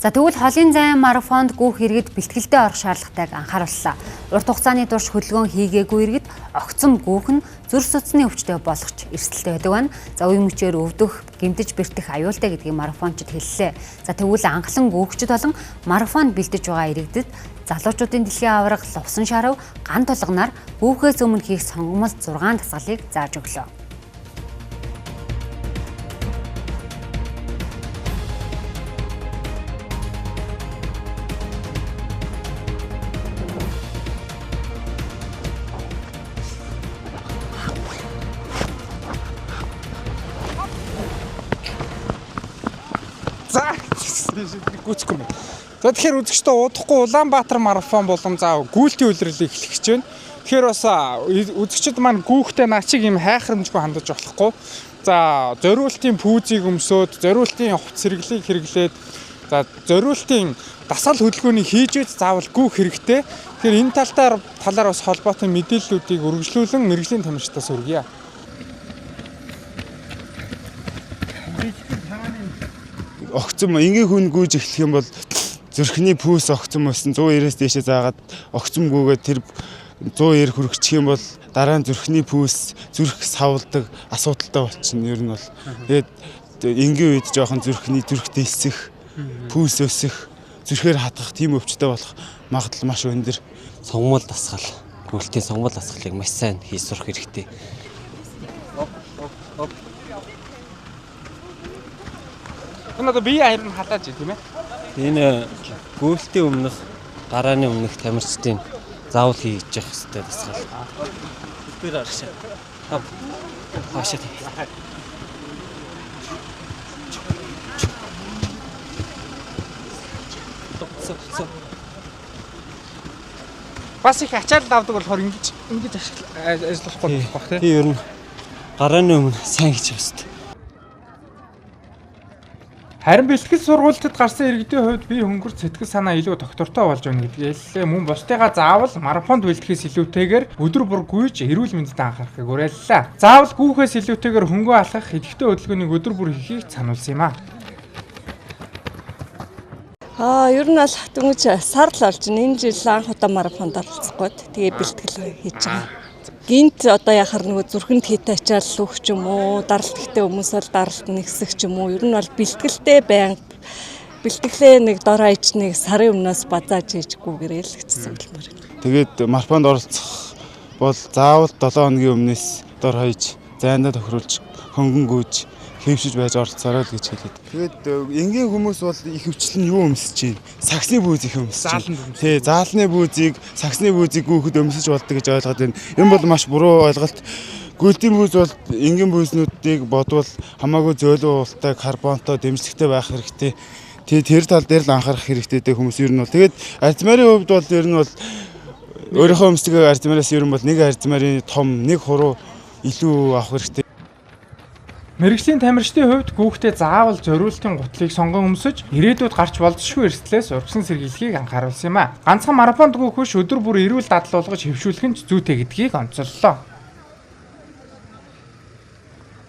За тэгвэл холын зайн марафонд гүүх иргэд бэлтгэлдээ орох шаардлагатайг анхаарууллаа. Урт хугацааны турш хөдөлгөөн хийгээгүй иргэд огцом гүүх нь зүрх судасны өвчтөй болгоч эрсдэлтэй байдаг байна. За үе мөчөөр өвдөх, гэмтэж бэртэх аюултай гэдгийг марафончид хэллээ. За тэгвэл анхлан гүүгчд болон марафонд бэлдэж байгаа иргэдэд залуучуудын дэлхийн аварга Лувсан шарав ган тулганаар гүүхээс өмнө хийх сонгомолт 6 дасгалыг зааж өглөө. Гүцэхгүй юм. За тэгэхээр үзэгчдээ удахгүй Улаанбаатар марафон болон гүйлтийн улирлыг эхлэх гэж байна. Тэгэхээр бас үзэгчд маань гүүхтэй наачиг юм хайхрамжгүй хандаж болохгүй. За зориултын пүүзийг өмсөөд, зориултын хувц сэргэлийг хэрэглээд, за зориултын дасгал хөдөлгөөнийг хийж заавал гүүх хэрэгтэй. Тэгэхээр энэ талаар бас холбоотой мэдээллүүдийг үргэлжлүүлэн мэргэжлийн тамирчдаас өргөе. Огцом энгийн хүн гүйж эхлэх юм бол зүрхний пүүс огцом өссөн 190-ээс дээшээ заагаад огцом гүйгээд тэр 190 хүрэгчих юм бол дараа нь зүрхний пүүс зүрх савладаг асуудалтай болчихно. Ер нь бол тэгээд энгийн үед жоохон зүрх дэлсэх, пүүс өсөх, зүрхээр хатгах тийм өвчтэй болох магадлал маш өндөр. Сонгомол дасгал, гүйлтийн сонгомол дасгалыг маш сайн хийж сурах хэрэгтэй. Одоо бие харин халааж тийм ээ. Энэ гүйлтийн өмнөх, гарааны өмнөх тамирчдын заавал хийж явах хэрэгтэй дасгал. Тэр аргаша. Хаашаа. Бас их ачаал давдаг болохоор ингэж ажиллахгүй байх тийм. Тийм ер нь гарааны өмнө сайн хийж явах хэрэгтэй. Харин бэлтгэл сургуультад гарсан иргэдийн хувьд бие хөнгөрт сэтгэл санаа илүү доктортой болж байна гэдгийг мөн бусдыгаа заавал марафонд бэлтгэхээс илүүтэйгээр өдөр бүр гүйж эрүүл мэндэд анхаарахыг уриаллаа. Заавал гүүхээс илүүтэйгээр хөнгөө алхах идэвхтэй хөдөлгөөнийг өдөр бүр хийхийг сануулсан юм аа. Ер нь бол дөнгөж сар л болж байна. Энэ жил анх удаа марафонд оролцох гээд тэгээ бэлтгэл хийж байгаа. Гинт одоо яхаар нөгөө зүрхэнд хийтэй ачаал лүх ч юм уу, даралтгтэй хүмүүс бол даралт нэгсэх ч юм уу. Ер нь бол бэлтгэлтэй байнга бэлтгэлээ нэг дор хаяж нэг сарын өмнөөс базааж хийжгүүгээрээ л гэсэн хэлмээр. Тэгээд марафонд оролцох бол заавал 7 хоногийн өмнөөс дор хаяж, зайндаа тохируулж, хөнгөн гүйж, хэвшиж байж оролцоорой л гэж хэлээд. Тэгээд энгийн хүмүүс бол их хөвчлэн юу өмсөж чинь? Саксны бүүз их өмсөж чинь. Тий, заалны бүүзийг, саксны бүүзийг гүүхэд өмсөж болдог гэж ойлгоод байна. Энэ бол маш буруу ойлголт. Гүйлтийн бүүз бол энгийн бүүзнүүдийг бодвол хамаагүй зөөлөн уултай, карбонтой, дэмжлэгтэй байх хэрэгтэй. Тэр тал дээр л анхаарах хэрэгтэй дээ хүмүүс ер нь бол. Тэгээд арзмарын хувьд бол ер нь бол өөрийнхөө өмсдөг арзмараас ер нь бол нэг арзмарын том, нэг хуруу илүү авах хэрэгтэй. Мэргэжлийн тамирчдын хувьд гүүхтэй заавал зориултын гутлыг сонгон өмсөж ирээдүйд гарч болзошгүй эрсдлээс урагсан сэргийлэхийг анхааруулсан юм а. Ганцхан марафонд гүүхөш өдөр бүр эрүүл дадал болгож хэвшүүлэх нь зүйтэй гэдгийг онцоллоо.